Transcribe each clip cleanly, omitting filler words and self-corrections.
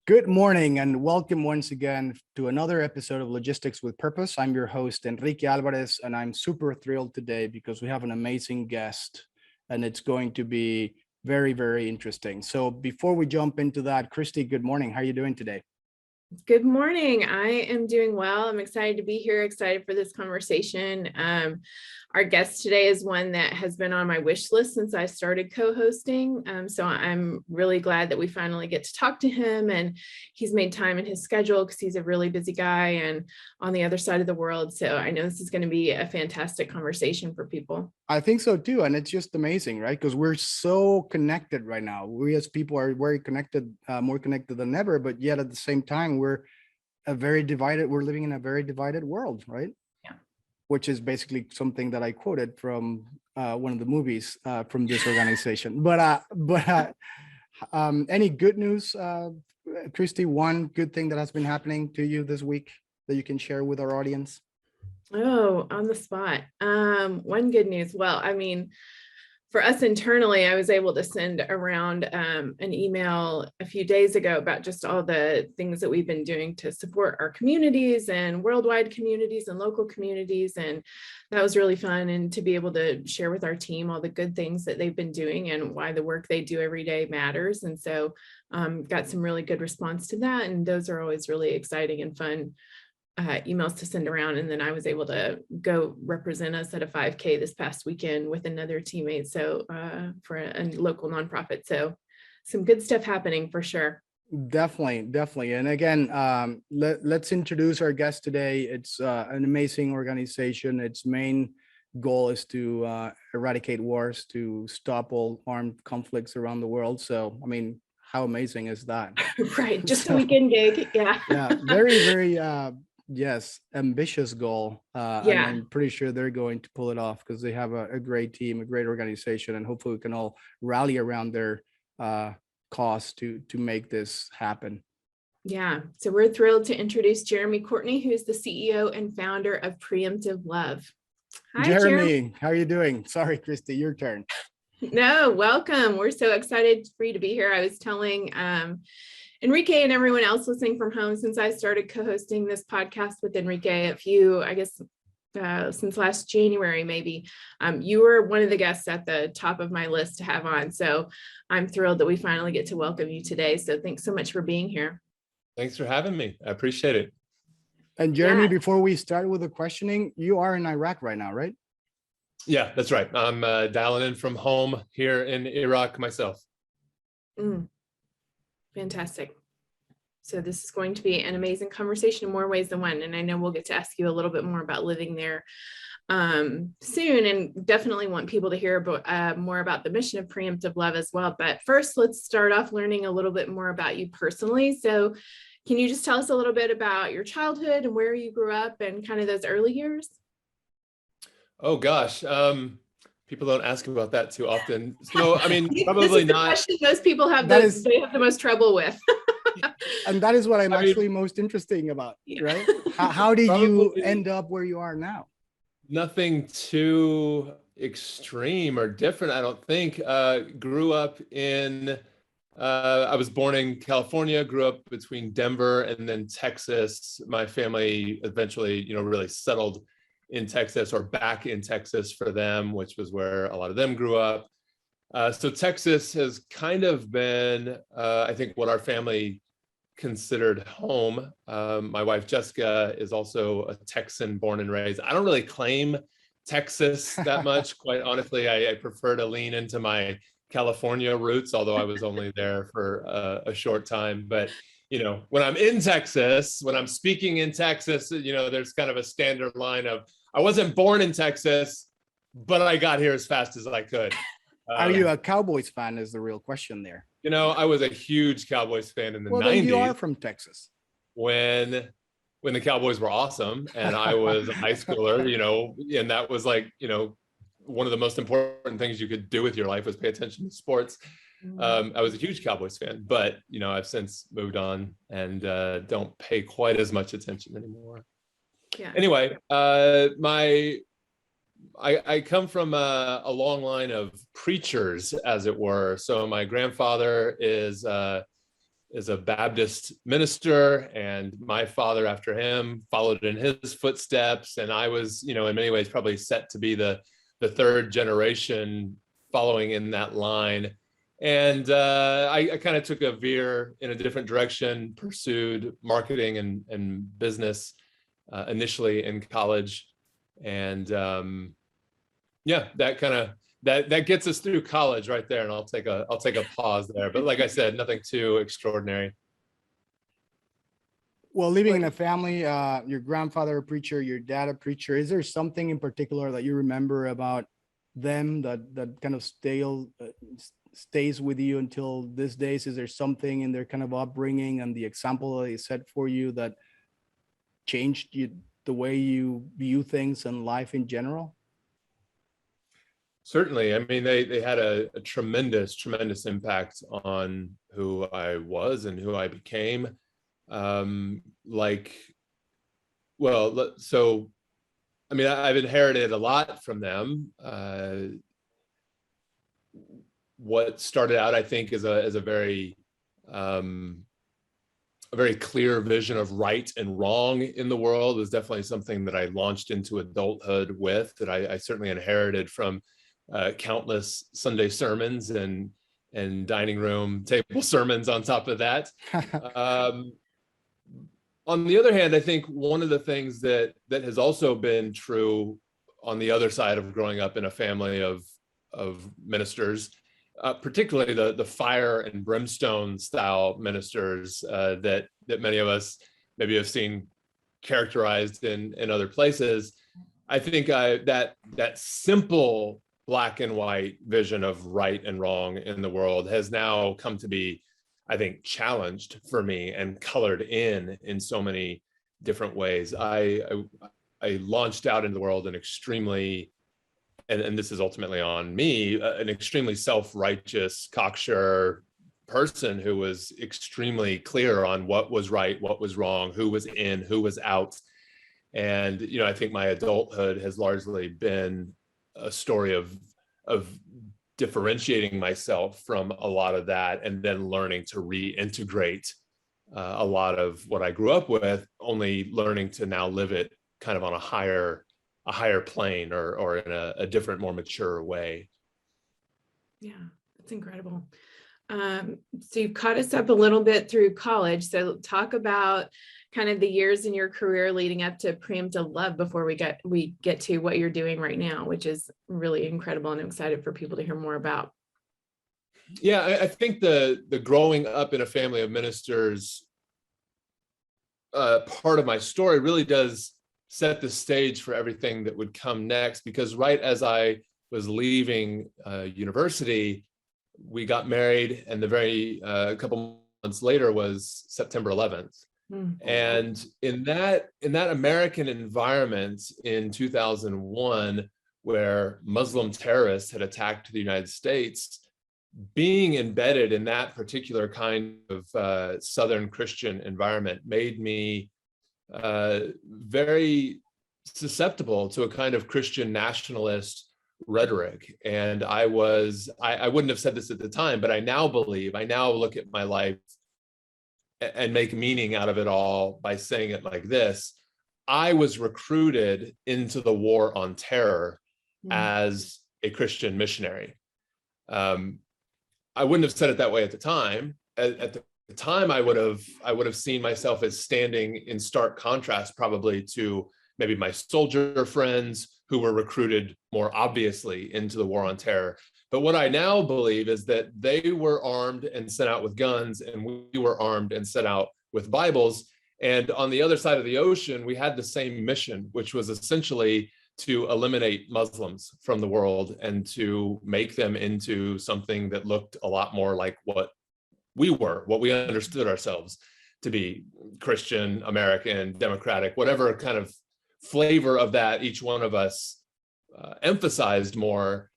Good morning and welcome once again to another episode of Logistics with Purpose. I'm your host, Enrique Alvarez, and I'm super thrilled today because we have an amazing guest and it's going to be very, very interesting. So before we jump into that, Kristi, good morning. How are you doing today? Good morning. I am doing well. I'm excited to be here, excited for this conversation. Our guest today is one that has been on my wish list since I started co-hosting. So I'm really glad that we finally get to talk to him, and he's made time in his schedule because he's a really busy guy and on the other side of the world. So I know this is going to be a fantastic conversation for people. I think so too. And it's just amazing, right? Because we're so connected right now. We as people are very connected, more connected than ever, but yet at the same time, we're living in a very divided world, right? Yeah. Which is basically something that I quoted from one of the movies from this organization. But any good news, Kristi? One good thing that has been happening to you this week that you can share with our audience? Oh, on the spot. One good news. Well, I mean, for us internally, I was able to send around an email a few days ago about just all the things that we've been doing to support our communities and worldwide communities and local communities. And that was really fun. And to be able to share with our team all the good things that they've been doing and why the work they do every day matters. And so got some really good response to that. And those are always really exciting and fun emails to send around. And then I was able to go represent us at a 5K this past weekend with another teammate. So for a local nonprofit. So some good stuff happening for sure. Definitely. And again, let's introduce our guest today. It's an amazing organization. Its main goal is to eradicate wars, to stop all armed conflicts around the world. So, I mean, how amazing is that? Right. Just a weekend gig. Yeah. Yeah. Very, yes, ambitious goal. And Yeah. I'm pretty sure they're going to pull it off because they have a great team, a great organization, and hopefully we can all rally around their cause to make this happen. Yeah. So we're thrilled to introduce Courtney, who's the CEO and founder of Preemptive Love. Hi, Jeremy. How are you doing? Sorry, Kristi, your turn. No, welcome. We're so excited for you to be here. I was telling Enrique and everyone else listening from home, since I started co-hosting this podcast with Enrique since last January, maybe, you were one of the guests at the top of my list to have on. So I'm thrilled that we finally get to welcome you today. So thanks so much for being here. Thanks for having me. I appreciate it. And Jeremy, before we start with the questioning, you are in Iraq right now, right? Yeah, that's right. I'm dialing in from home here in Iraq myself. Fantastic. So this is going to be an amazing conversation in more ways than one. And I know we'll get to ask you a little bit more about living there soon, and definitely want people to hear about, more about the mission of Preemptive Love as well. But first, let's start off learning a little bit more about you personally. So can you just tell us a little bit about your childhood and where you grew up and kind of those early years? Oh gosh, people don't ask about that too often. So I mean, probably not. Question most people have they have the most trouble with. And that is what I'm actually most interesting about, right? How did you end up where you are now? Nothing too extreme or different, I don't think. Grew up in, I was born in California, grew up between Denver and then Texas. My family eventually, really settled in Texas, or back in Texas for them, which was where a lot of them grew up. So Texas has kind of been, I think, what our family considered home. My wife, Jessica, is also a Texan born and raised. I don't really claim Texas that much. Quite honestly, I prefer to lean into my California roots, although I was only there for a short time. But, when I'm in Texas, when I'm speaking in Texas, there's kind of a standard line of, I wasn't born in Texas, but I got here as fast as I could. Are you a Cowboys fan is the real question there. I was a huge Cowboys fan in the 90s. Then you are from Texas. When the Cowboys were awesome and I was a high schooler, and that was like, one of the most important things you could do with your life was pay attention to sports. I was a huge Cowboys fan, but, I've since moved on and don't pay quite as much attention anymore. Yeah. Anyway, I come from a long line of preachers, as it were. So my grandfather is is a Baptist minister, and my father after him followed in his footsteps. And I was, in many ways, probably set to be the third generation following in that line. And I kind of took a veer in a different direction, pursued marketing and business initially in college. And that kind of that gets us through college right there. And I'll take a pause there. But like I said, nothing too extraordinary. Well, living in a family, your grandfather a preacher, your dad a preacher, is there something in particular that you remember about them that kind of stays with you until these days? Is there something in their kind of upbringing and the example that they set for you that changed you, the way you view things and life in general? Certainly. I mean, they had a tremendous impact on who I was and who I became. I've inherited a lot from them. What started out, I think, as a very clear vision of right and wrong in the world was definitely something that I launched into adulthood with, that I certainly inherited from countless Sunday sermons and dining room table sermons on top of that. On the other hand, I think one of the things that has also been true on the other side of growing up in a family of ministers, particularly the fire and brimstone style ministers that many of us maybe have seen characterized in other places. I think that simple black and white vision of right and wrong in the world has now come to be, I think, challenged for me and colored in so many different ways. I launched out into the world an extremely, and this is ultimately on me, an extremely self-righteous, cocksure person who was extremely clear on what was right, what was wrong, who was in, who was out. And, I think my adulthood has largely been a story of differentiating myself from a lot of that, and then learning to reintegrate a lot of what I grew up with, only learning to now live it kind of on a higher plane or in a different, more mature way. Yeah, that's incredible. So you've caught us up a little bit through college. So talk about kind of the years in your career leading up to Preemptive Love before we get to what you're doing right now, which is really incredible, and I'm excited for people to hear more about. Yeah, I think the growing up in a family of ministers part of my story really does set the stage for everything that would come next, because right as I was leaving university, we got married, and the very couple months later was September 11th. And in that American environment in 2001, where Muslim terrorists had attacked the United States, being embedded in that particular kind of Southern Christian environment made me very susceptible to a kind of Christian nationalist rhetoric. And I wouldn't have said this at the time, but I now look at my life and make meaning out of it all by saying it like this: I was recruited into the war on terror as a Christian missionary. I wouldn't have said it that way at the time. At the time, I would have seen myself as standing in stark contrast probably to maybe my soldier friends who were recruited more obviously into the war on terror. But what I now believe is that they were armed and sent out with guns, and we were armed and sent out with Bibles. And on the other side of the ocean, we had the same mission, which was essentially to eliminate Muslims from the world and to make them into something that looked a lot more like what we understood ourselves to be: Christian, American, democratic, whatever kind of flavor of that each one of us emphasized more.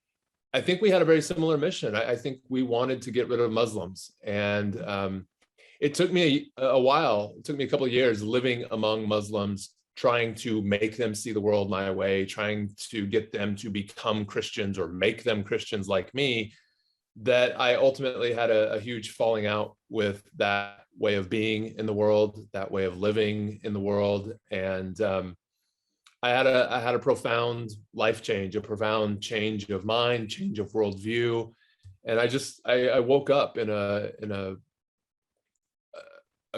I think we had a very similar mission. I think we wanted to get rid of Muslims. And it took me a while. It took me a couple of years living among Muslims, trying to make them see the world my way, trying to get them to become Christians or make them Christians like me, that I ultimately had a huge falling out with that way of being in the world, that way of living in the world. And I had a profound life change, a profound change of mind, change of worldview. And I woke up in a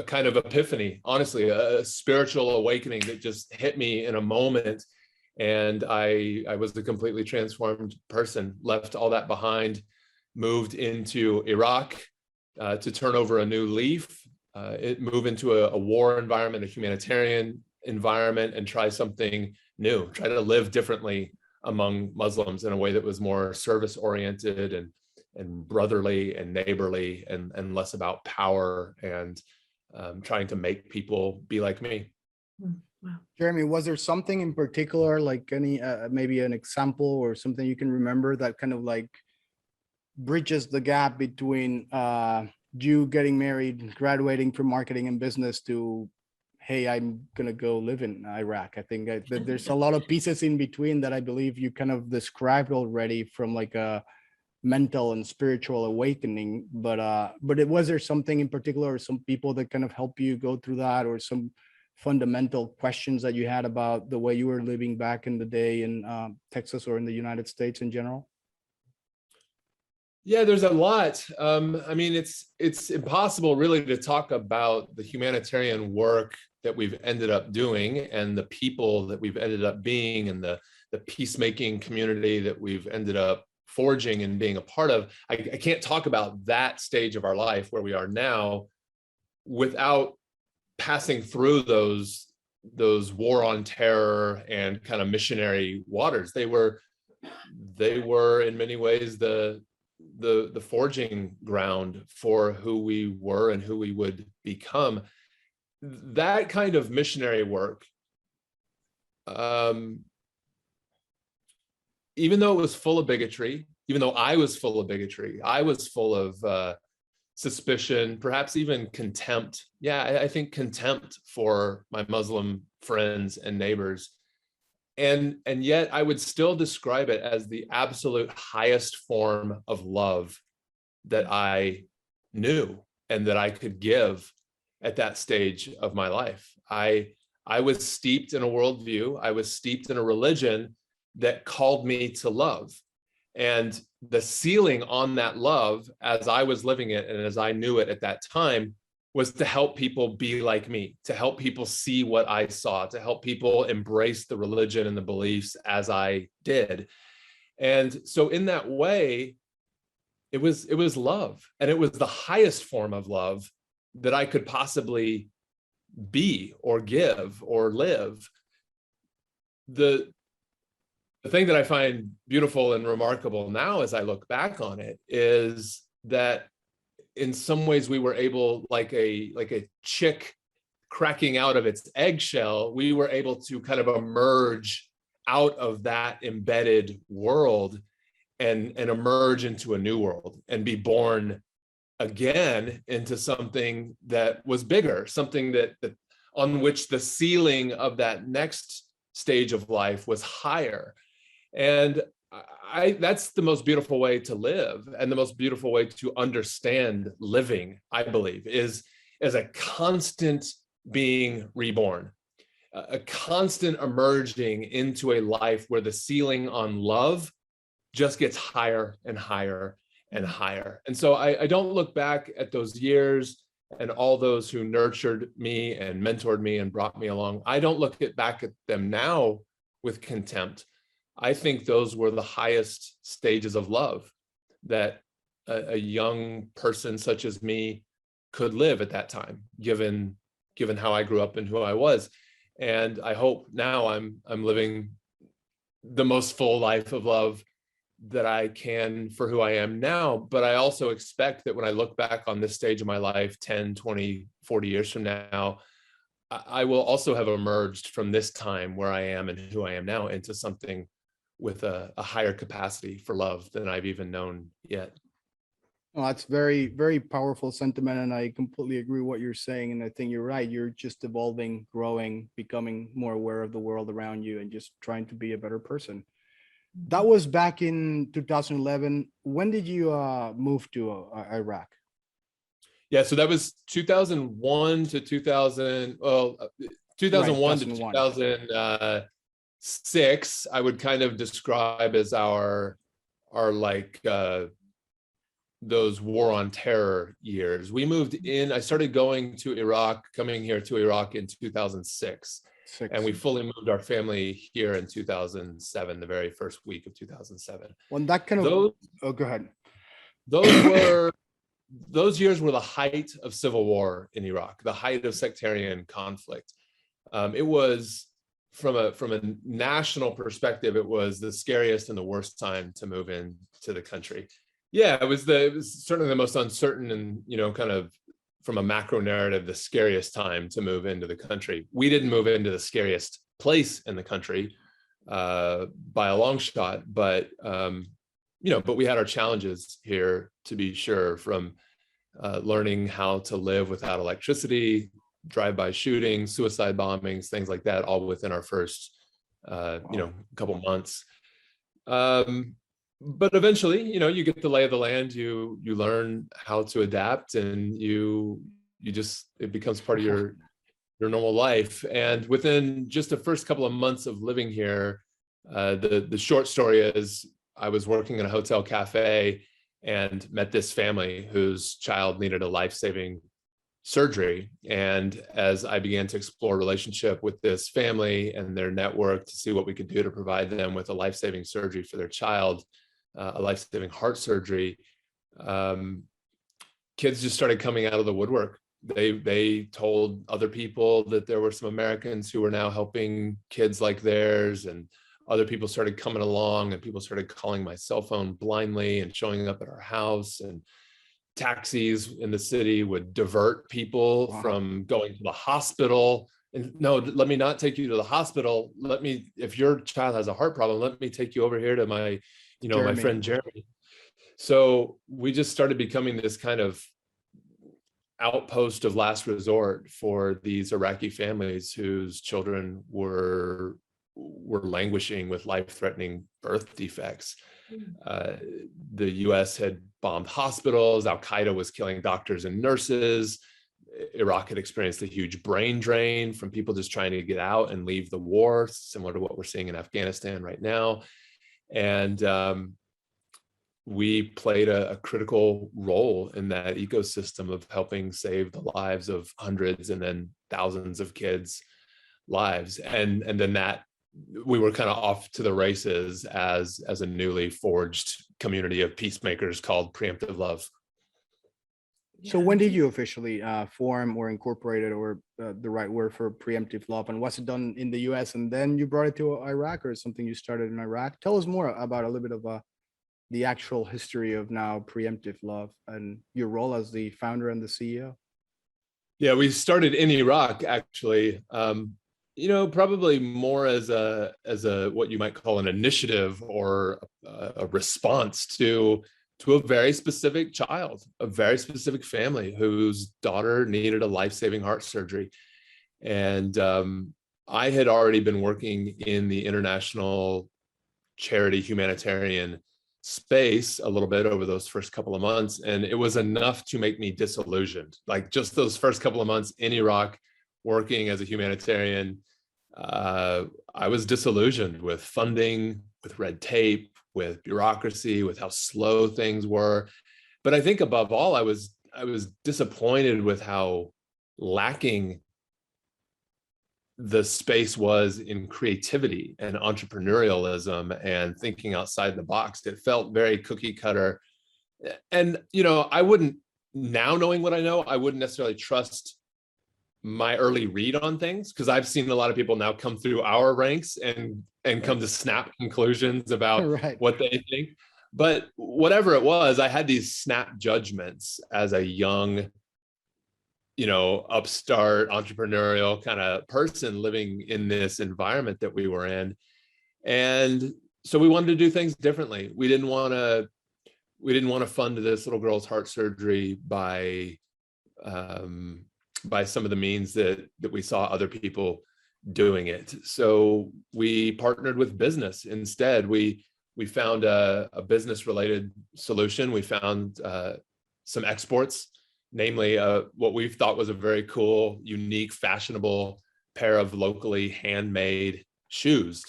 kind of epiphany, honestly, a spiritual awakening that just hit me in a moment. And I was a completely transformed person, left all that behind, moved into Iraq to turn over a new leaf, move into a war environment, a humanitarian environment, and try something new, try to live differently among Muslims in a way that was more service oriented and brotherly and neighborly and less about power and trying to make people be like me. Wow. Jeremy, was there something in particular, like any maybe an example or something you can remember that kind of like bridges the gap between you getting married, graduating from marketing and business to, hey, I'm gonna go live in Iraq? I think that there's a lot of pieces in between that I believe you kind of described already, from like a mental and spiritual awakening. But was there something in particular, or some people that kind of help you go through that, or some fundamental questions that you had about the way you were living back in the day in Texas or in the United States in general? Yeah, there's a lot. I mean, it's impossible really to talk about the humanitarian work that we've ended up doing and the people that we've ended up being and the peacemaking community that we've ended up forging and being a part of. I can't talk about that stage of our life where we are now without passing through those war on terror and kind of missionary waters. They were in many ways the forging ground for who we were and who we would become. That kind of missionary work, even though it was full of bigotry, even though I was full of bigotry, I was full of suspicion, perhaps even contempt. Yeah, I think contempt for my Muslim friends and neighbors. And yet I would still describe it as the absolute highest form of love that I knew and that I could give at that stage of my life. I was steeped in a worldview. I was steeped in a religion that called me to love. And the ceiling on that love, as I was living it and as I knew it at that time, was to help people be like me, to help people see what I saw, to help people embrace the religion and the beliefs as I did. And so in that way, it was love. And it was the highest form of love that I could possibly be or give or live. The thing that I find beautiful and remarkable now as I look back on it is that in some ways we were able, like a chick cracking out of its eggshell, we were able to kind of emerge out of that embedded world and emerge into a new world and be born again into something that was bigger, something that on which the ceiling of that next stage of life was higher. And that's the most beautiful way to live, and the most beautiful way to understand living, I believe, is as a constant being reborn, a constant emerging into a life where the ceiling on love just gets higher and higher and higher. And so I don't look back at those years and all those who nurtured me and mentored me and brought me along. I don't look back at them now with contempt. I think those were the highest stages of love that a young person such as me could live at that time, given how I grew up and who I was. And I hope now I'm living the most full life of love that I can for who I am now. But I also expect that when I look back on this stage of my life 10, 20, 40 years from now, I will also have emerged from this time where I am and who I am now into something with a higher capacity for love than I've even known yet. Well, that's very, very powerful sentiment, and I completely agree with what you're saying. And I think you're right. You're just evolving, growing, becoming more aware of the world around you, and just trying to be a better person. That was back in 2011. When did you move to Iraq? Yeah, so that was 2001 to 2000, well, 2001 to 2006, I would kind of describe as our like those war on terror years. We moved in, I started coming here to Iraq in 2006. And we fully moved our family here in 2007, the very first week of 2007. Well, that kind of, oh, go ahead. Those years were the height of civil war in Iraq, the height of sectarian conflict. It was, from a national perspective, it was the scariest and the worst time to move into the country. Yeah, it was certainly the most uncertain and, kind of from a macro narrative, the scariest time to move into the country. We didn't move into the scariest place in the country by a long shot, but but we had our challenges here, to be sure, from learning how to live without electricity, drive-by shootings, suicide bombings, things like that, all within our first, couple months. But eventually, you get the lay of the land, you learn how to adapt, and it becomes part of your normal life. And within just the first couple of months of living here, the short story is I was working in a hotel cafe and met this family whose child needed a life-saving surgery. And as I began to explore relationship with this family and their network to see what we could do to provide them with a life-saving surgery for their child, a life-saving heart surgery, kids just started coming out of the woodwork. They told other people that there were some Americans who were now helping kids like theirs, and other people started coming along, and people started calling my cell phone blindly and showing up at our house, and taxis in the city would divert people from going to the hospital. And no, let me not take you to the hospital. If your child has a heart problem, let me take you over here to my my friend Jeremy. So we just started becoming this kind of outpost of last resort for these Iraqi families whose children were languishing with life-threatening birth defects. The US had bombed hospitals. Al-Qaeda was killing doctors and nurses. Iraq had experienced a huge brain drain from people just trying to get out and leave the war, similar to what we're seeing in Afghanistan right now. And we played a critical role in that ecosystem of helping save the lives of hundreds and then thousands of kids' lives. And then that we were kind of off to the races as a newly forged community of peacemakers called Preemptive Love. So when did you officially form or incorporate it, or the right word for Preemptive Love? And was it done in the US and then you brought it to Iraq, or something you started in Iraq? Tell us more about a little bit of the actual history of now Preemptive Love and your role as the founder and the CEO. Yeah, we started in Iraq, actually. Probably more as a what you might call an initiative or a response to a very specific child, a very specific family whose daughter needed a life-saving heart surgery. And I had already been working in the international charity humanitarian space a little bit over those first couple of months, and it was enough to make me disillusioned. Like, just those first couple of months in Iraq working as a humanitarian, I was disillusioned with funding, with red tape, with bureaucracy, with how slow things were. But I think above all, I was disappointed with how lacking the space was in creativity and entrepreneurialism and thinking outside the box. It felt very cookie cutter. And, I wouldn't, now knowing what I know, I wouldn't necessarily trust my early read on things, because I've seen a lot of people now come through our ranks and come to snap conclusions about what they think. But whatever it was, I had these snap judgments as a young, upstart entrepreneurial kind of person living in this environment that we were in. And so we wanted to do things differently. We didn't want to fund this little girl's heart surgery by some of the means that we saw other people doing it. So we partnered with business instead. We We found a business-related solution. We found some exports, namely what we thought was a very cool, unique, fashionable pair of locally handmade shoes.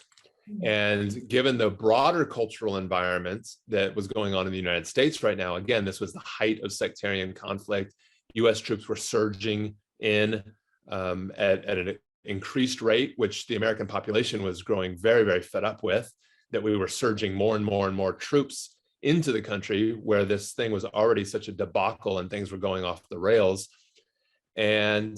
And given the broader cultural environment that was going on in the United States right now, again, this was the height of sectarian conflict. US troops were surging in at an increased rate, which the American population was growing very, very fed up with, that we were surging more and more and more troops into the country where this thing was already such a debacle and things were going off the rails. And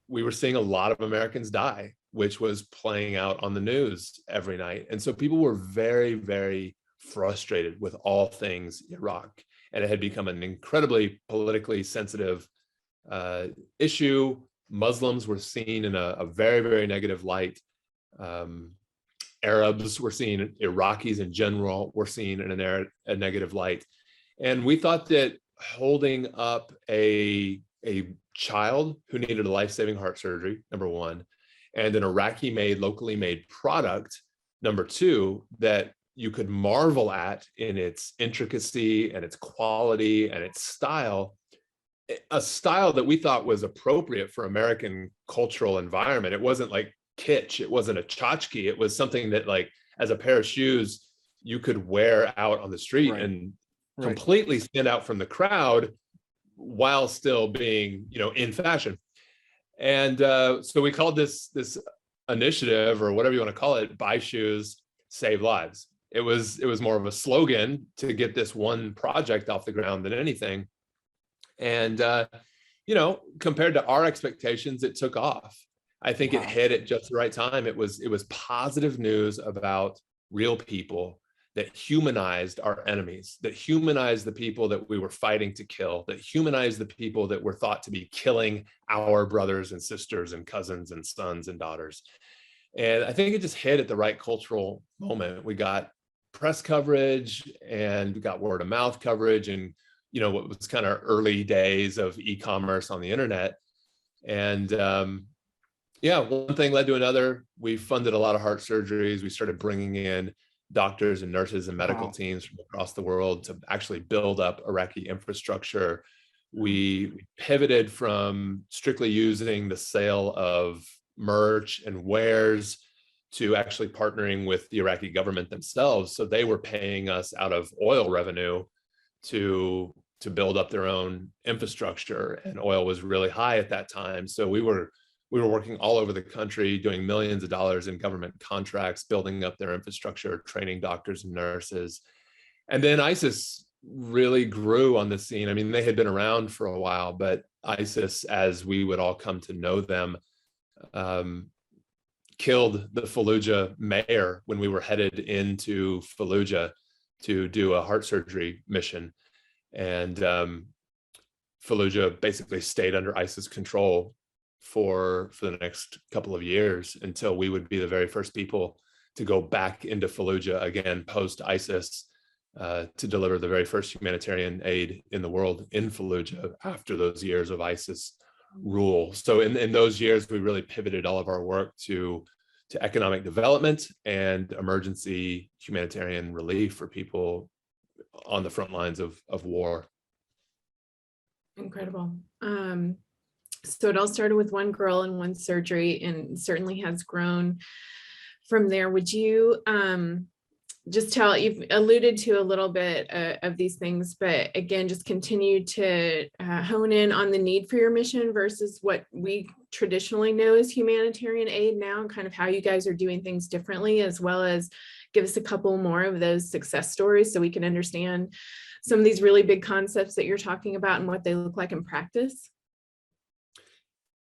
we were seeing a lot of Americans die, which was playing out on the news every night. And so people were very, very frustrated with all things Iraq. And it had become an incredibly politically sensitive issue. Muslims were seen in a very, very negative light. Arabs were seen, Iraqis in general were seen in a negative light. And we thought that holding up a child who needed a life-saving heart surgery, number one, and an Iraqi-made, locally made product, number two, that you could marvel at in its intricacy and its quality and its style, a style that we thought was appropriate for American cultural environment. It wasn't like kitsch, it wasn't a tchotchke, it was something that, like, as a pair of shoes you could wear out on the street Right. and completely stand out from the crowd while still being, in fashion. And so we called this initiative, or whatever you want to call it, Buy Shoes, Save Lives. It was more of a slogan to get this one project off the ground than anything. And compared to our expectations, it took off. I think it hit at just the right time. It was positive news about real people that humanized our enemies, that humanized the people that we were fighting to kill, that humanized the people that were thought to be killing our brothers and sisters and cousins and sons and daughters. And I think it just hit at the right cultural moment. We got press coverage and we got word of mouth coverage, and what was kind of early days of e-commerce on the internet. And one thing led to another. We funded a lot of heart surgeries. We started bringing in doctors and nurses and medical teams from across the world to actually build up Iraqi infrastructure. We pivoted from strictly using the sale of merch and wares to actually partnering with the Iraqi government themselves. So they were paying us out of oil revenue to build up their own infrastructure, and oil was really high at that time. So we were working all over the country, doing millions of dollars in government contracts, building up their infrastructure, training doctors and nurses. And then ISIS really grew on the scene. I mean, they had been around for a while, but ISIS, as we would all come to know them, killed the Fallujah mayor when we were headed into Fallujah to do a heart surgery mission. And Fallujah basically stayed under ISIS control for the next couple of years until we would be the very first people to go back into Fallujah again post ISIS to deliver the very first humanitarian aid in the world in Fallujah after those years of ISIS rule. So in those years, we really pivoted all of our work to economic development and emergency humanitarian relief for people on the front lines of war. Incredible. So it all started with one girl and one surgery, and certainly has grown from there. Would you just tell, you've alluded to a little bit of these things, but again, just continue to hone in on the need for your mission versus what we traditionally know as humanitarian aid now, and kind of how you guys are doing things differently, as well as give us a couple more of those success stories so we can understand some of these really big concepts that you're talking about and what they look like in practice.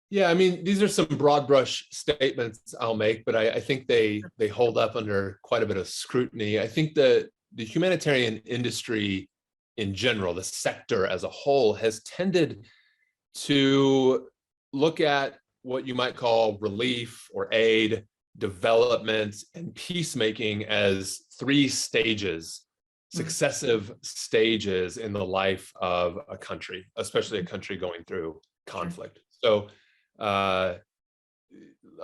Yeah, I mean, these are some broad brush statements I'll make, but I think they hold up under quite a bit of scrutiny. I think that the humanitarian industry in general, the sector as a whole, has tended to look at what you might call relief or aid, development, and peacemaking as three stages, successive stages in the life of a country, especially a country going through conflict. So I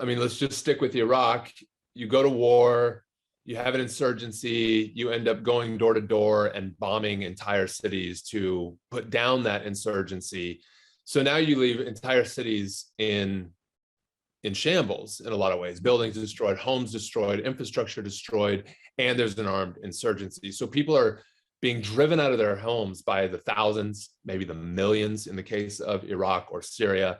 mean, let's just stick with Iraq. You go to war, you have an insurgency, you end up going door to door and bombing entire cities to put down that insurgency. So now you leave entire cities in shambles in a lot of ways, buildings destroyed, homes destroyed, infrastructure destroyed, and there's an armed insurgency. So people are being driven out of their homes by the thousands, maybe the millions in the case of Iraq or Syria,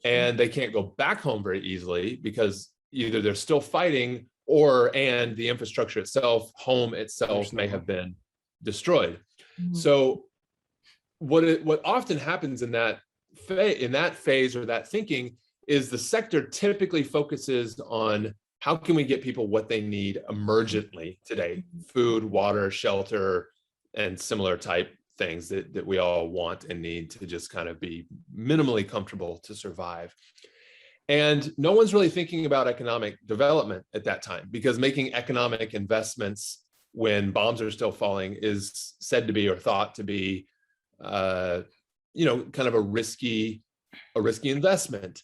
and they can't go back home very easily because either they're still fighting and the infrastructure itself, home itself, may have been destroyed. So what often happens in that phase or that thinking is the sector typically focuses on how can we get people what they need emergently today: food, water, shelter, and similar type things that we all want and need to just kind of be minimally comfortable to survive. And no one's really thinking about economic development at that time, because making economic investments when bombs are still falling is said to be, or thought to be, kind of a risky investment.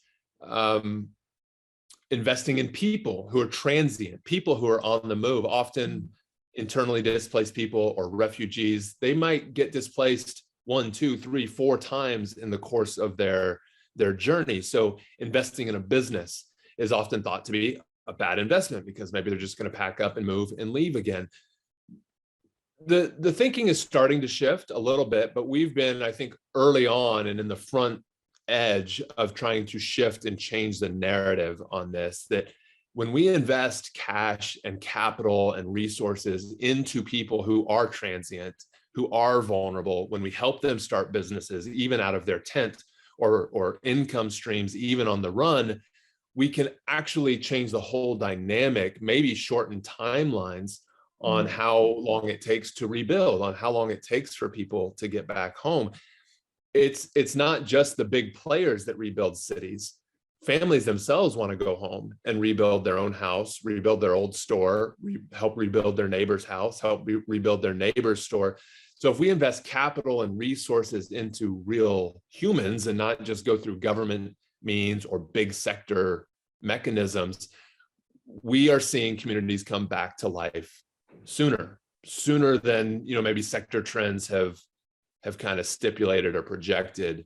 Investing in people who are transient, people who are on the move, often internally displaced people or refugees. They might get displaced 1, 2, 3, 4 times in the course of their journey. So investing in a business is often thought to be a bad investment because maybe they're just going to pack up and move and leave again. The thinking is starting to shift a little bit, but we've been, I think, early on and in the front edge of trying to shift and change the narrative on this, that when we invest cash and capital and resources into people who are transient, who are vulnerable, when we help them start businesses, even out of their tent, or income streams, even on the run, we can actually change the whole dynamic, maybe shorten timelines on how long it takes to rebuild, on how long it takes for people to get back home. It's not just the big players that rebuild cities. Families themselves want to go home and rebuild their own house, rebuild their old store, help rebuild their neighbor's house, help rebuild their neighbor's store. So if we invest capital and resources into real humans and not just go through government means or big sector mechanisms, we are seeing communities come back to life sooner than, maybe sector trends have kind of stipulated or projected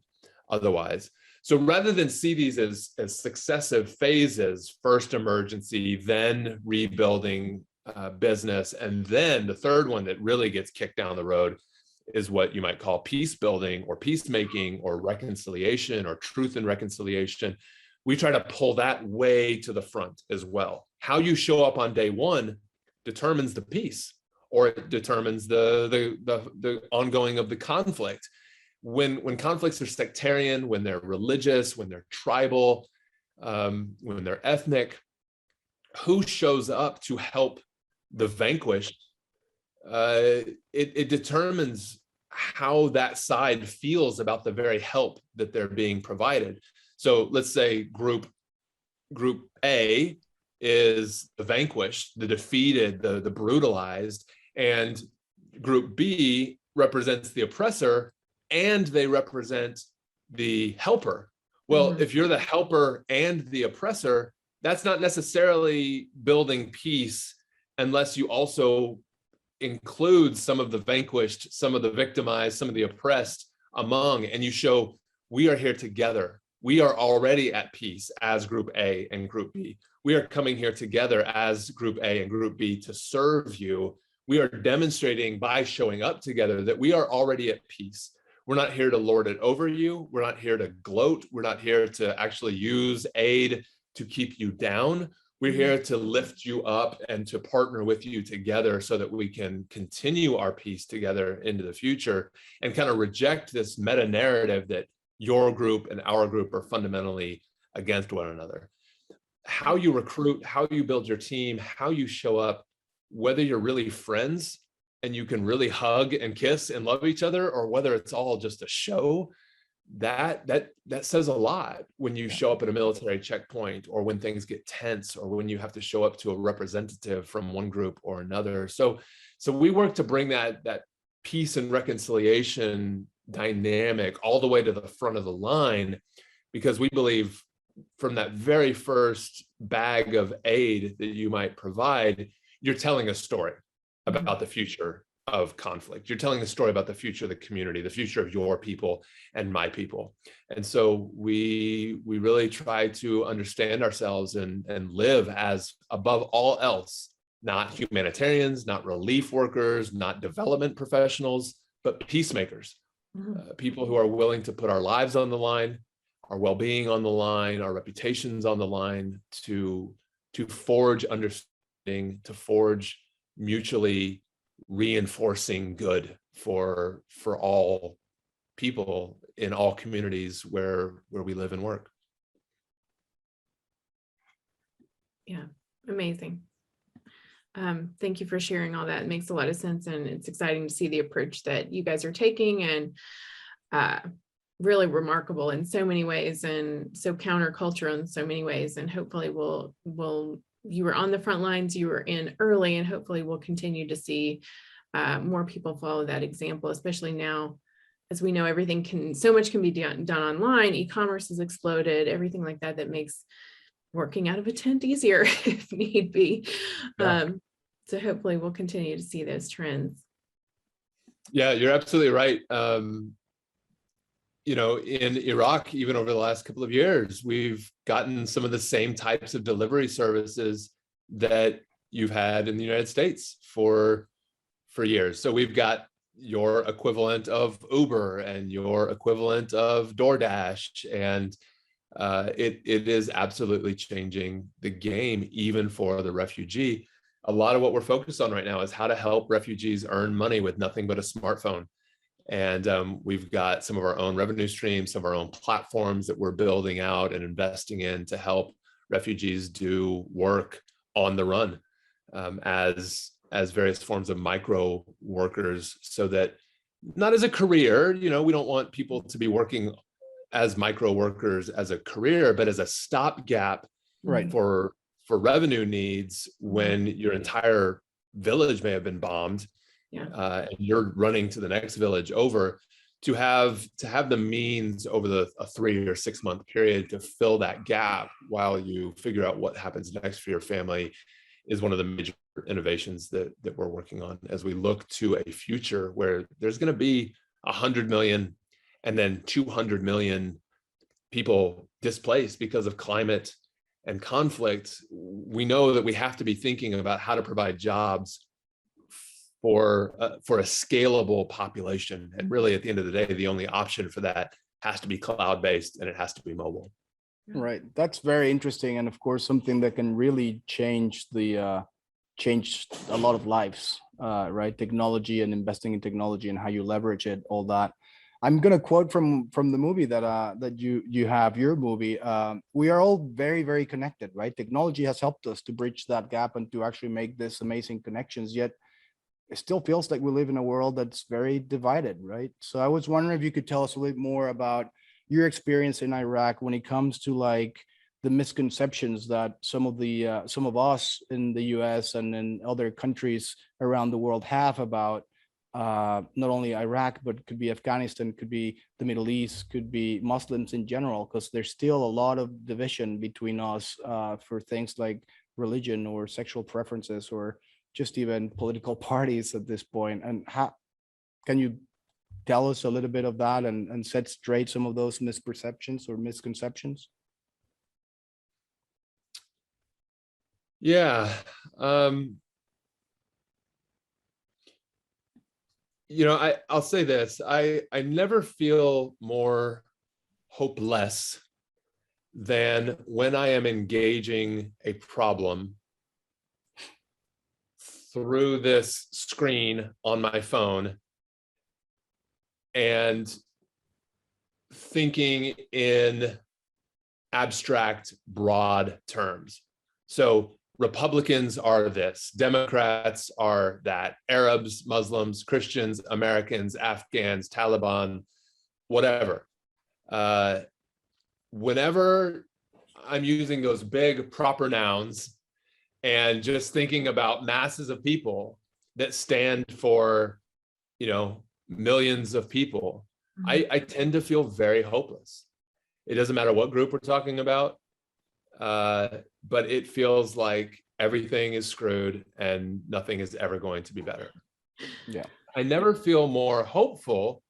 otherwise. So rather than see these as successive phases, first emergency, then rebuilding business, and then the third one that really gets kicked down the road is what you might call peace building or peacemaking or reconciliation or truth and reconciliation. We try to pull that way to the front as well. How you show up on day one determines the peace, or it determines the ongoing of the conflict. When conflicts are sectarian, when they're religious, when they're tribal, when they're ethnic, who shows up to help the vanquished, it determines how that side feels about the very help that they're being provided. So let's say group A is the vanquished, the defeated, the brutalized, and group B represents the oppressor, and they represent the helper. Well, if you're the helper and the oppressor, that's not necessarily building peace unless you also include some of the vanquished, some of the victimized, some of the oppressed among, and you show we are here together. We are already at peace as group A and group B. We are coming here together as group A and group B to serve you. We are demonstrating by showing up together that we are already at peace. We're not here to lord it over you. We're not here to gloat. We're not here to actually use aid to keep you down. We're here to lift you up and to partner with you together so that we can continue our peace together into the future, and kind of reject this meta narrative that your group and our group are fundamentally against one another. How you recruit, how you build your team, how you show up, whether you're really friends and you can really hug and kiss and love each other, or whether it's all just a show, that says a lot when you show up at a military checkpoint, or when things get tense, or when you have to show up to a representative from one group or another. So we work to bring that peace and reconciliation dynamic all the way to the front of the line, because we believe from that very first bag of aid that you might provide, you're telling a story about the future of conflict. You're telling the story about the future of the community, the future of your people and my people. And so we really try to understand ourselves and live as, above all else, not humanitarians, not relief workers, not development professionals, but peacemakers, people who are willing to put our lives on the line, our well-being on the line, our reputations on the line, to forge understanding, to forge mutually reinforcing good for all people in all communities where we live and work. Yeah, amazing. Thank you for sharing all that. It makes a lot of sense, and it's exciting to see the approach that you guys are taking, and really remarkable in so many ways, and so countercultural in so many ways. And hopefully you were on the front lines, you were in early, and hopefully we'll continue to see more people follow that example, especially now, as we know, so much can be done online. E-commerce has exploded, everything like that, that makes working out of a tent easier if need be. Yeah. So hopefully we'll continue to see those trends. Yeah, you're absolutely right. You know, in Iraq, even over the last couple of years, we've gotten some of the same types of delivery services that you've had in the United States for years. So we've got your equivalent of Uber and your equivalent of DoorDash, and it is absolutely changing the game, even for the refugee. A lot of what we're focused on right now is how to help refugees earn money with nothing but a smartphone. And we've got some of our own revenue streams, some of our own platforms that we're building out and investing in to help refugees do work on the run as various forms of micro workers, so that, not as a career, you know, we don't want people to be working as micro workers as a career, but as a stopgap, Right. for revenue needs when your entire village may have been bombed. Yeah. And you're running to the next village over, to have the means over a 3 or 6 month period to fill that gap while you figure out what happens next for your family, is one of the major innovations that we're working on as we look to a future where there's going to be 100 million and then 200 million people displaced because of climate and conflict. We know that we have to be thinking about how to provide jobs for a scalable population. And really, at the end of the day, the only option for that has to be cloud-based, and it has to be mobile. Right. That's very interesting. And of course, something that can really change a lot of lives, right? Technology and investing in technology and how you leverage it, all that. I'm going to quote from the movie that you have, your movie. We are all very, very connected, right? Technology has helped us to bridge that gap and to actually make this amazing connections. Yet it still feels like we live in a world that's very divided, right? So I was wondering if you could tell us a little bit more about your experience in Iraq when it comes to like the misconceptions that some of us in the US and in other countries around the world have about not only Iraq, but could be Afghanistan, could be the Middle East, could be Muslims in general, because there's still a lot of division between us for things like religion or sexual preferences or just even political parties at this point. And how can you tell us a little bit of that and set straight some of those misperceptions or misconceptions? Yeah. You know, I'll say this, I never feel more hopeless than when I am engaging a problem through this screen on my phone and thinking in abstract, broad terms. So Republicans are this, Democrats are that, Arabs, Muslims, Christians, Americans, Afghans, Taliban, whatever. Whenever I'm using those big proper nouns and just thinking about masses of people that stand for, you know, millions of people, I tend to feel very hopeless. It doesn't matter what group we're talking about, but it feels like everything is screwed and nothing is ever going to be better. Yeah. I never feel more hopeful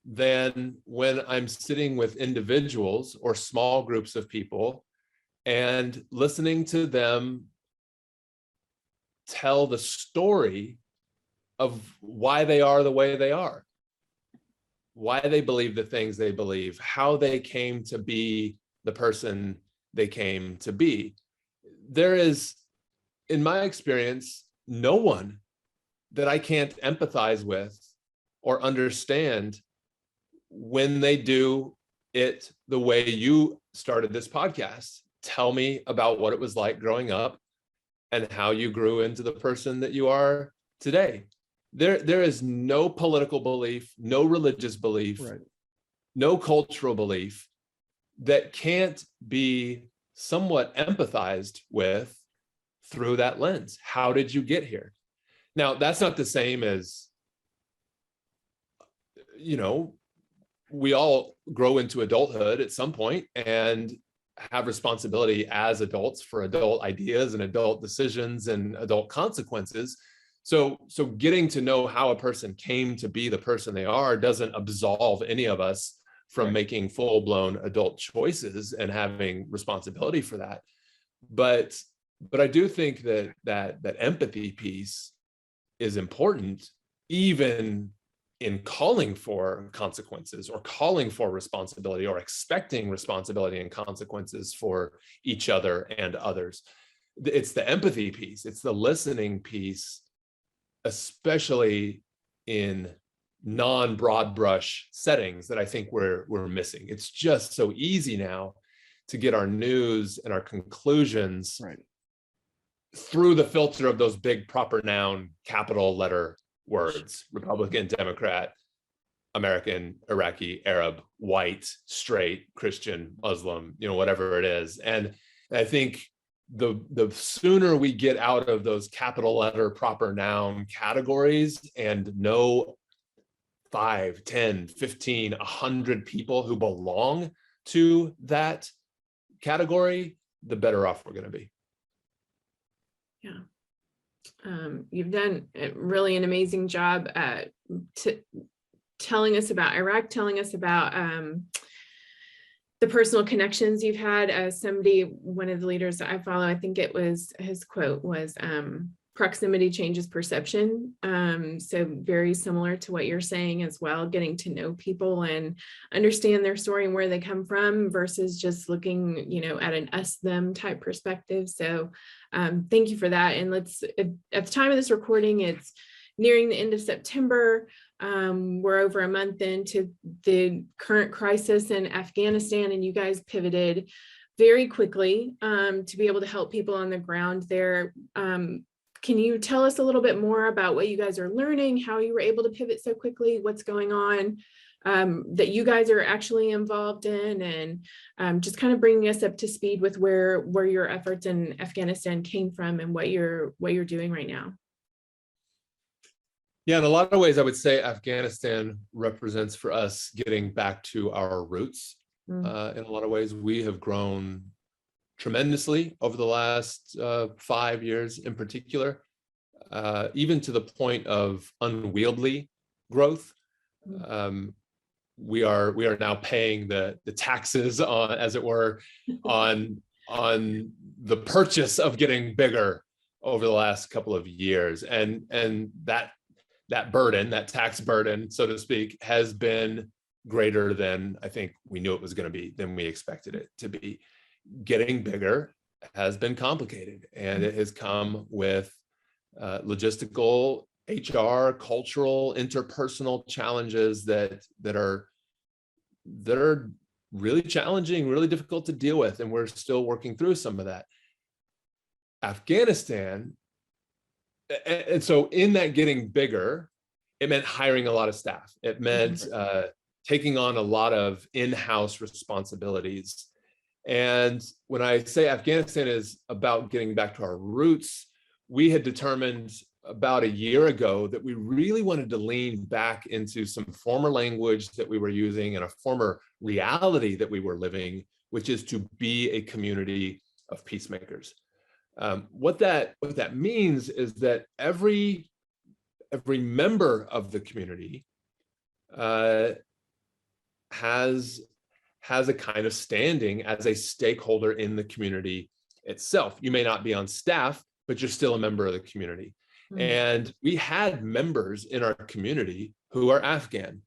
than when I'm sitting with individuals or small groups of people and listening to them tell the story of why they are the way they are, why they believe the things they believe, how they came to be the person they came to be. There is, in my experience, no one that I can't empathize with or understand when they do it the way you started this podcast. Tell me about what it was like growing up and how you grew into the person that you are today. There is no political belief, no religious belief, Right. no cultural belief that can't be somewhat empathized with through that lens. How did you get here? Now, that's not the same as, you know, we all grow into adulthood at some point and have responsibility as adults for adult ideas and adult decisions and adult consequences. So getting to know how a person came to be the person they are doesn't absolve any of us from making full-blown adult choices and having responsibility for that. But I do think that empathy piece is important, even in calling for consequences or calling for responsibility or expecting responsibility and consequences for each other and others. It's the empathy piece, it's the listening piece, especially in non-broad brush settings, that I think we're missing. It's just so easy now to get our news and our conclusions through the filter of those big proper noun capital letter words: Republican, Democrat, American, Iraqi, Arab, white, straight, Christian, Muslim, you know, whatever it is. And I think the sooner we get out of those capital letter proper noun categories and know 5, 10, 15, 100 people who belong to that category, the better off we're going to be. Yeah. You've done really an amazing job at telling us about Iraq, telling us about the personal connections you've had as somebody, one of the leaders that I follow, I think it was, his quote was, proximity changes perception. So very similar to what you're saying as well, getting to know people and understand their story and where they come from versus just looking, you know, at an us them type perspective. So thank you for that. And let's, at the time of this recording, it's nearing the end of September. We're over a month into the current crisis in Afghanistan, and you guys pivoted very quickly to be able to help people on the ground there. Can you tell us a little bit more about what you guys are learning, how you were able to pivot so quickly, what's going on that you guys are actually involved in, and just kind of bringing us up to speed with where your efforts in Afghanistan came from and what you're doing right now? Yeah, in a lot of ways, I would say Afghanistan represents for us getting back to our roots. In a lot of ways, we have grown tremendously over the last 5 years in particular, even to the point of unwieldy growth. We are now paying the taxes on, as it were, on the purchase of getting bigger over the last couple of years, and that burden, that tax burden, so to speak, has been greater than I think we knew it was going to be, than we expected it to be. Getting bigger has been complicated, and it has come with logistical, HR, cultural, interpersonal challenges that are really challenging, really difficult to deal with, and we're still working through some of that. Afghanistan, and so in that getting bigger, it meant hiring a lot of staff. It meant taking on a lot of in-house responsibilities. And when I say Afghanistan is about getting back to our roots, we had determined about a year ago that we really wanted to lean back into some former language that we were using and a former reality that we were living, which is to be a community of peacemakers. What that means is that every member of the community has a kind of standing as a stakeholder in the community itself. You may not be on staff, but you're still a member of the community. Mm-hmm. And we had members in our community who are Afghan.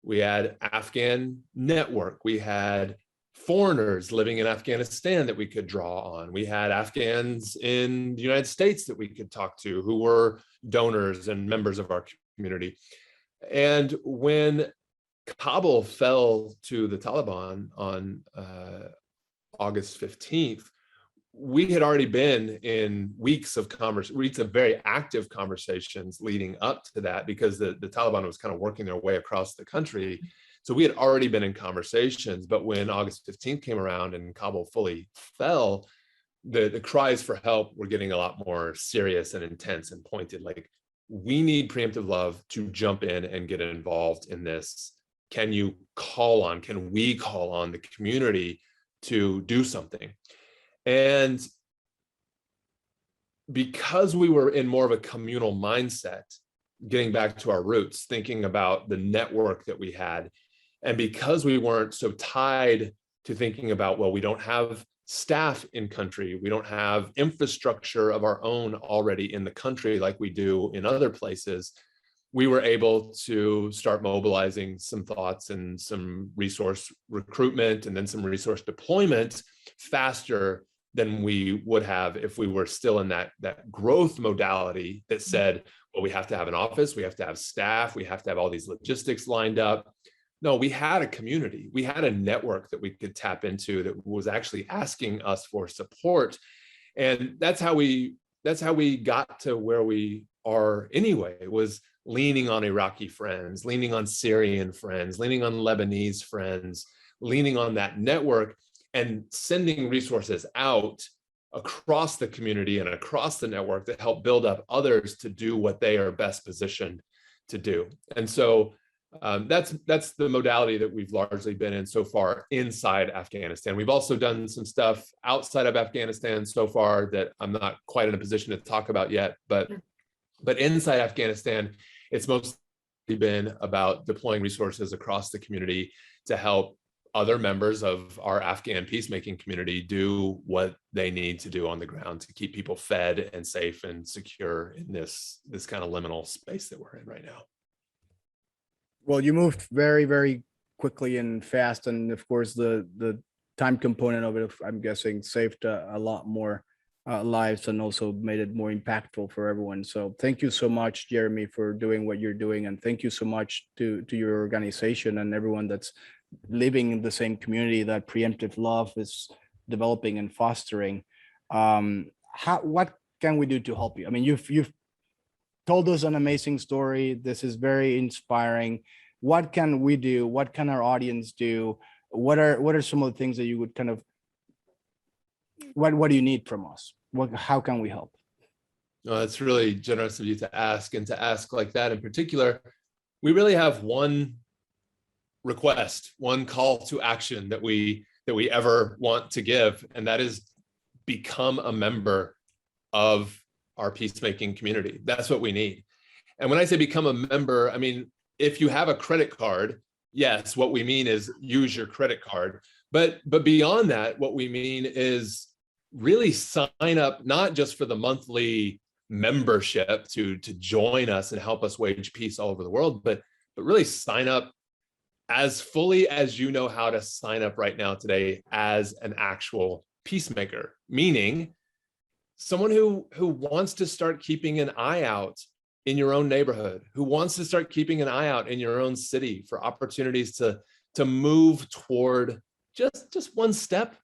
We had Afghan network. We had foreigners living in Afghanistan that we could draw on. We had Afghans in the United States that we could talk to who were donors and members of our community. And when Kabul fell to the Taliban on August 15th, we had already been in weeks of very active conversations leading up to that, because the Taliban was kind of working their way across the country. So we had already been in conversations, but when August 15th came around and Kabul fully fell, the cries for help were getting a lot more serious and intense and pointed. Like, we need Preemptive Love to jump in and get involved in this. Can we call on the community to do something? And because we were in more of a communal mindset, getting back to our roots, thinking about the network that we had, and because we weren't so tied to thinking about, well, we don't have staff in country, we don't have infrastructure of our own already in the country like we do in other places, we were able to start mobilizing some thoughts and some resource recruitment and then some resource deployment faster than we would have if we were still in that growth modality that said, well, we have to have an office, we have to have staff, we have to have all these logistics lined up. No, we had a community, we had a network that we could tap into that was actually asking us for support. And that's how we got to where we are anyway. It was leaning on Iraqi friends, leaning on Syrian friends, leaning on Lebanese friends, leaning on that network and sending resources out across the community and across the network to help build up others to do what they are best positioned to do. And so that's the modality that we've largely been in so far inside Afghanistan. We've also done some stuff outside of Afghanistan so far that I'm not quite in a position to talk about yet, but inside Afghanistan, it's mostly been about deploying resources across the community to help other members of our Afghan peacemaking community do what they need to do on the ground to keep people fed and safe and secure in this kind of liminal space that we're in right now. Well, you moved very, very quickly and fast. And of course, the time component of it, I'm guessing, saved a lot more lives and also made it more impactful for everyone. So thank you so much, Jeremy, for doing what you're doing. And thank you so much to your organization and everyone that's living in the same community that Preemptive Love is developing and fostering. What can we do to help you? I mean, you've told us an amazing story. This is very inspiring. What can we do? What can our audience do? What are some of the things that you would kind of, what do you need from us? How can we help? No, that's really generous of you to ask, and to ask like that in particular. We really have one request, one call to action that we ever want to give, and that is become a member of our peacemaking community. That's what we need. And when I say become a member, I mean, if you have a credit card, yes, what we mean is use your credit card. But beyond that, what we mean is really sign up, not just for the monthly membership to join us and help us wage peace all over the world, but really sign up as fully as you know how to sign up right now today as an actual peacemaker, meaning someone who wants to start keeping an eye out in your own neighborhood, who wants to start keeping an eye out in your own city for opportunities to move toward just one step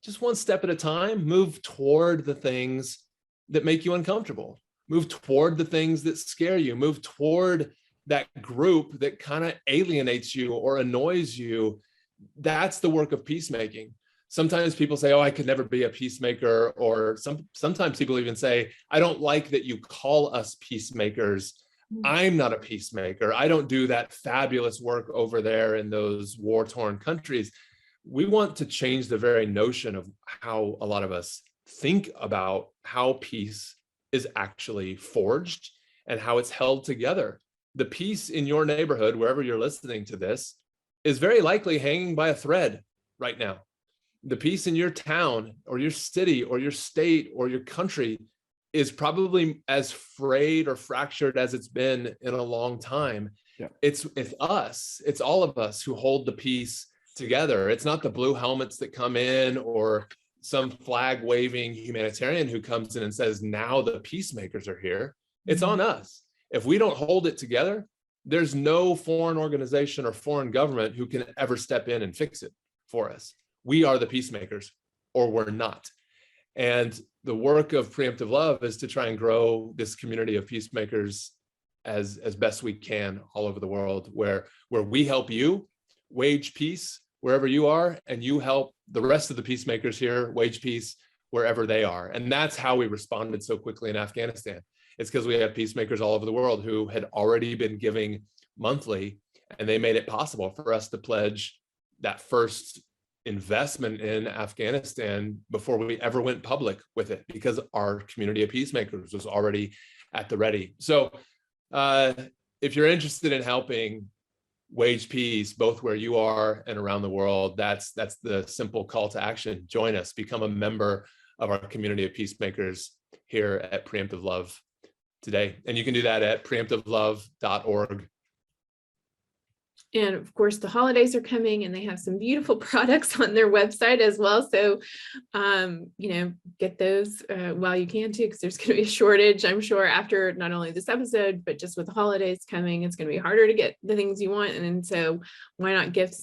at a time, move toward the things that make you uncomfortable, move toward the things that scare you, move toward that group that kind of alienates you or annoys you. That's the work of peacemaking. Sometimes people say, oh, I could never be a peacemaker. Or sometimes people even say, I don't like that you call us peacemakers. I'm not a peacemaker. I don't do that fabulous work over there in those war-torn countries. We want to change the very notion of how a lot of us think about how peace is actually forged and how it's held together. The peace in your neighborhood, wherever you're listening to this, is very likely hanging by a thread right now. The peace in your town or your city or your state or your country is probably as frayed or fractured as it's been in a long time. Yeah. It's us, it's all of us who hold the peace together. It's not the blue helmets that come in or some flag waving humanitarian who comes in and says, now the peacemakers are here. It's on us. If we don't hold it together, there's no foreign organization or foreign government who can ever step in and fix it for us. We are the peacemakers, or we're not. And the work of Preemptive Love is to try and grow this community of peacemakers as best we can all over the world, where we help you wage peace wherever you are, and you help the rest of the peacemakers here wage peace wherever they are. And that's how we responded so quickly in Afghanistan. It's because we have peacemakers all over the world who had already been giving monthly, and they made it possible for us to pledge that first investment in Afghanistan before we ever went public with it, because our community of peacemakers was already at the ready. So if you're interested in helping wage peace, both where you are and around the world, that's the simple call to action. Join us, become a member of our community of peacemakers here at Preemptive Love today. And you can do that at preemptivelove.org. And of course, the holidays are coming and they have some beautiful products on their website as well. So, get those while you can too, because there's going to be a shortage, I'm sure, after not only this episode, but just with the holidays coming, it's going to be harder to get the things you want. And so why not get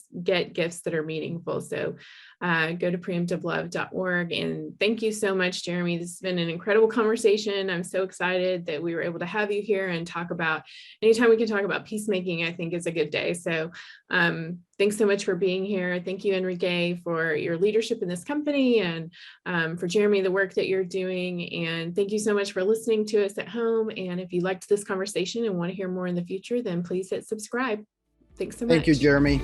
gifts that are meaningful? So go to preemptivelove.org. And thank you so much, Jeremy. This has been an incredible conversation. I'm so excited that we were able to have you here and talk about, anytime we can talk about peacemaking, I think is a good day. So thanks so much for being here. Thank you, Enrique, for your leadership in this company, and for Jeremy, the work that you're doing. And thank you so much for listening to us at home. And if you liked this conversation and want to hear more in the future, then please hit subscribe. Thanks so much. Thank you, Jeremy.